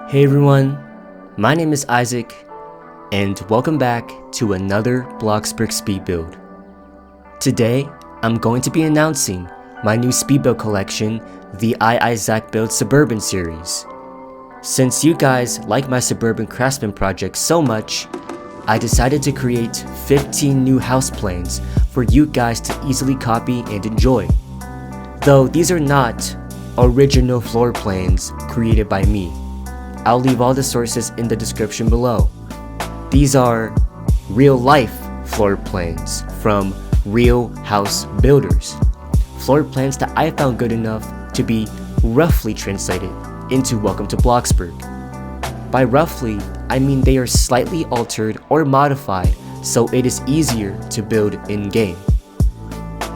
Hey everyone, my name is Isaac, and welcome back to another Bloxburg speed build. Today, I'm going to be announcing my new speed build collection, the Isaac Build Suburban series. Since you guys like my Suburban Craftsman project so much, I decided to create 15 new house plans for you guys to easily copy and enjoy. Though these are not original floor plans created by me. I'll leave all the sources in the description below. These are real-life floor plans from real house builders. Floor plans that I found good enough to be roughly translated into Welcome to Bloxburg. By roughly, I mean they are slightly altered or modified so it is easier to build in-game.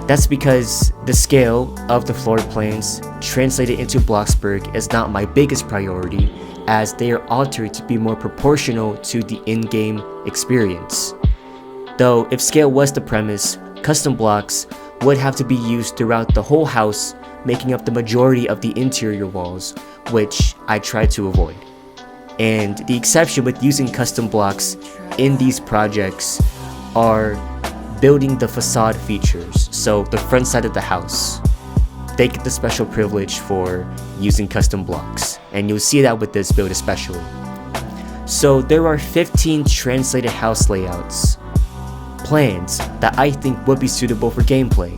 That's because the scale of the floor plans translated into Bloxburg is not my biggest priority, as they are altered to be more proportional to the in-game experience. Though if scale was the premise, custom blocks would have to be used throughout the whole house, making up the majority of the interior walls, which I try to avoid. And the exception with using custom blocks in these projects are building the facade features, so the front side of the house. They get the special privilege for using custom blocks, and you'll see that with this build especially. So there are 15 translated house layouts, plans that I think would be suitable for gameplay.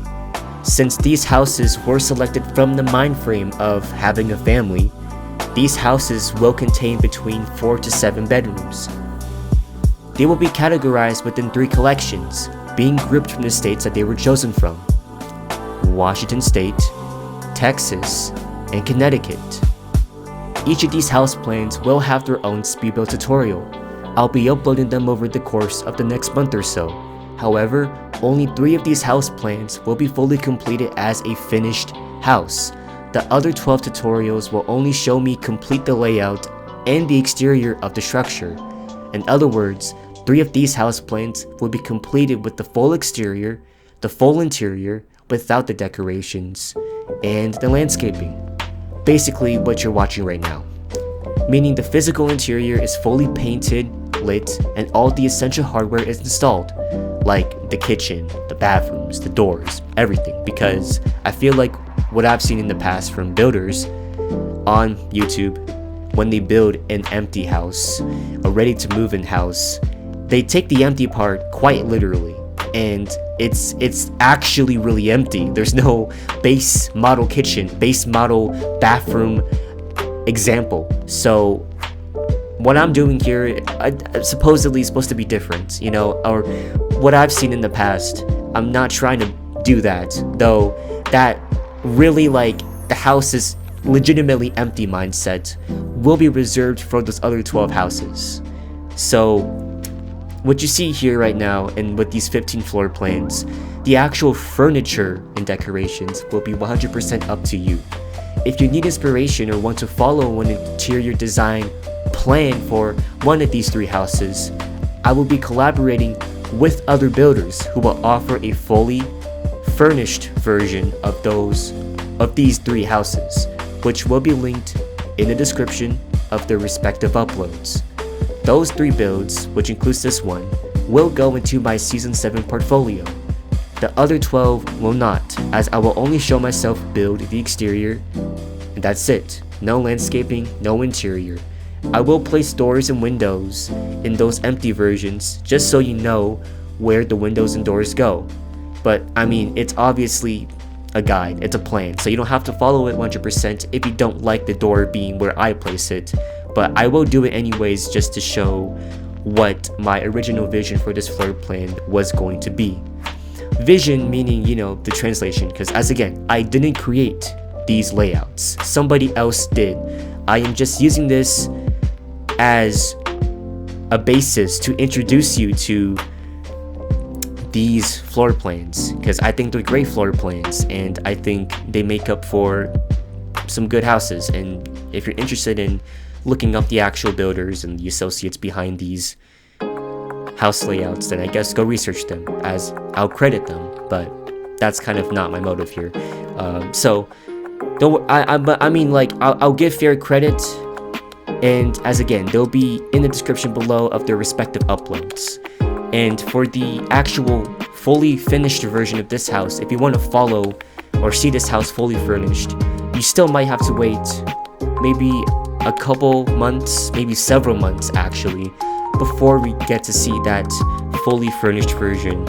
Since these houses were selected from the mind frame of having a family, these houses will contain between 4 to 7 bedrooms. They will be categorized within 3 collections, being grouped from the states that they were chosen from: Washington State, Texas, and Connecticut. Each of these house plans will have their own speed build tutorial. I'll be uploading them over the course of the next month or so. However, only 3 of these house plans will be fully completed as a finished house. The other 12 tutorials will only show me complete the layout and the exterior of the structure. In other words, 3 of these house plans will be completed with the full exterior, the full interior, without the decorations, and the landscaping. Basically what you're watching right now. Meaning the physical interior is fully painted, lit, and all the essential hardware is installed. Like the kitchen, the bathrooms, the doors, everything. Because I feel like what I've seen in the past from builders on YouTube, when they build an empty house, a ready to move in house, they take the empty part quite literally, and it's actually really empty. There's no base model kitchen, base model bathroom example. So what I'm doing here, supposedly is supposed to be different, you know, or what I've seen in the past. I'm not trying to do that, though. That really, like, the house is legitimately empty mindset will be reserved for those other 12 houses. So what you see here right now, and with these 15 floor plans, the actual furniture and decorations will be 100% up to you. If you need inspiration or want to follow an interior design plan for one of these 3 houses, I will be collaborating with other builders who will offer a fully furnished version of these 3 houses, which will be linked in the description of their respective uploads. Those 3 builds, which includes this one, will go into my Season 7 portfolio. The other 12 will not, as I will only show myself build the exterior, and that's it. No landscaping, no interior. I will place doors and windows in those empty versions, just so you know where the windows and doors go. But I mean, it's obviously a guide, it's a plan, so you don't have to follow it 100% if you don't like the door being where I place it. But I will do it anyways, just to show what my original vision for this floor plan was going to be. Vision meaning, you know, the translation, because as again, I didn't create these layouts. Somebody else did. I am just using this as a basis to introduce you to these floor plans, because I think they're great floor plans, and I think they make up for some good houses. And if you're interested in looking up the actual builders and the associates behind these house layouts, then I guess go research them, as I'll credit them, but that's kind of not my motive here. So But I mean, like, I'll give fair credit, and as again, they'll be in the description below of their respective uploads. And for the actual fully finished version of this house, if you want to follow or see this house fully furnished, you still might have to wait maybe a couple months, maybe several months actually, before we get to see that fully furnished version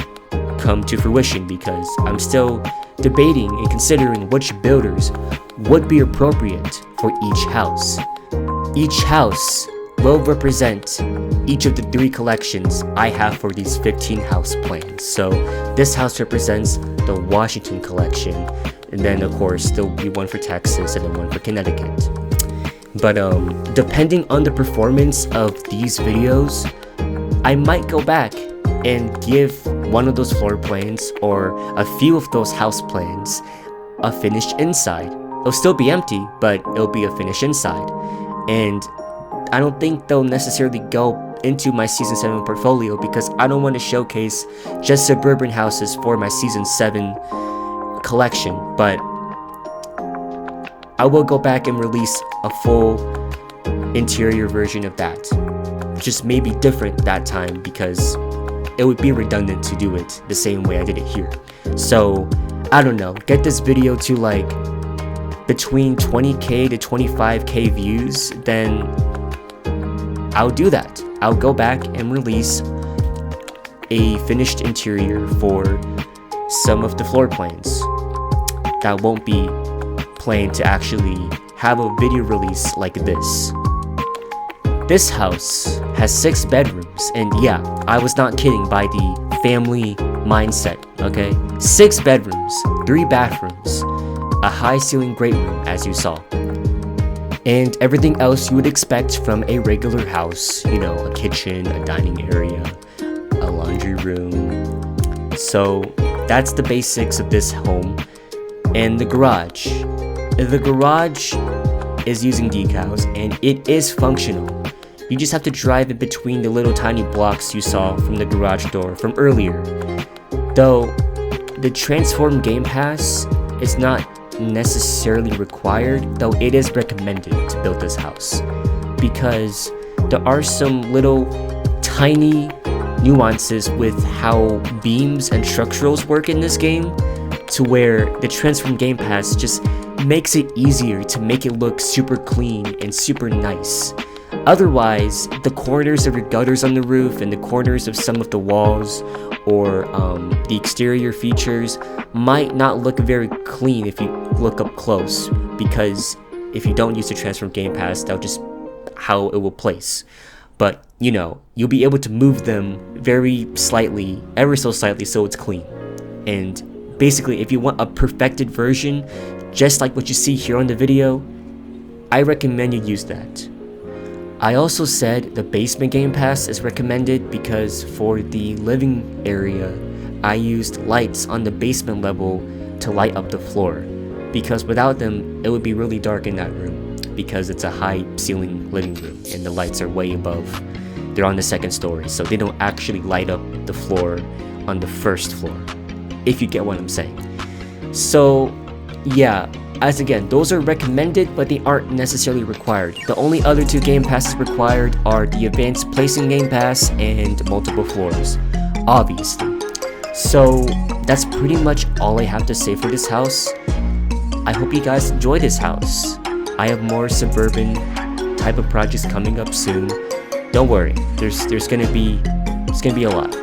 come to fruition, because I'm still debating and considering which builders would be appropriate for each house. Each house will represent each of the 3 collections I have for these 15 house plans. So this house represents the Washington collection, and then of course there'll be one for Texas and then one for Connecticut. But depending on the performance of these videos, I might go back and give one of those floor plans or a few of those house plans a finished inside. It'll still be empty, but it'll be a finished inside. And I don't think they'll necessarily go into my Season 7 portfolio, because I don't want to showcase just suburban houses for my Season 7 collection, but I will go back and release a full interior version of that. Just maybe different that time, because it would be redundant to do it the same way I did it here. So I don't know, get this video to like between 20k to 25k views, then I'll do that. I'll go back and release a finished interior for some of the floor plans that won't be planned to actually have a video release like this. This house has 6 bedrooms, and yeah, I was not kidding by the family mindset, okay? 6 bedrooms, 3 bathrooms, a high ceiling great room as you saw, and everything else you would expect from a regular house, you know, a kitchen, a dining area, a laundry room. So that's the basics of this home. And the garage is using decals, and it is functional. You just have to drive in between the little tiny blocks you saw from the garage door from earlier. Though the transform game pass is not necessarily required, though it is recommended to build this house, because there are some little tiny nuances with how beams and structurals work in this game, to where the transform game pass just makes it easier to make it look super clean and super nice. Otherwise, the corners of your gutters on the roof and the corners of some of the walls or the exterior features might not look very clean if you look up close, because if you don't use the transform game pass, that'll just how it will place. But you know, you'll be able to move them very slightly, ever so slightly, so it's clean. And basically, if you want a perfected version, just like what you see here on the video, I recommend you use that. I also said the basement game pass is recommended because for the living area, I used lights on the basement level to light up the floor, because without them, it would be really dark in that room, because it's a high ceiling living room and the lights are way above. They're on the 2nd story, so they don't actually light up the floor on the 1st floor, if you get what I'm saying. So yeah, as again, those are recommended, but they aren't necessarily required. The only other 2 game passes required are the advanced placing game pass and multiple floors, obviously. So that's pretty much all I have to say for this house. I hope you guys enjoy this house. I have more suburban type of projects coming up soon. Don't worry, there's gonna be a lot.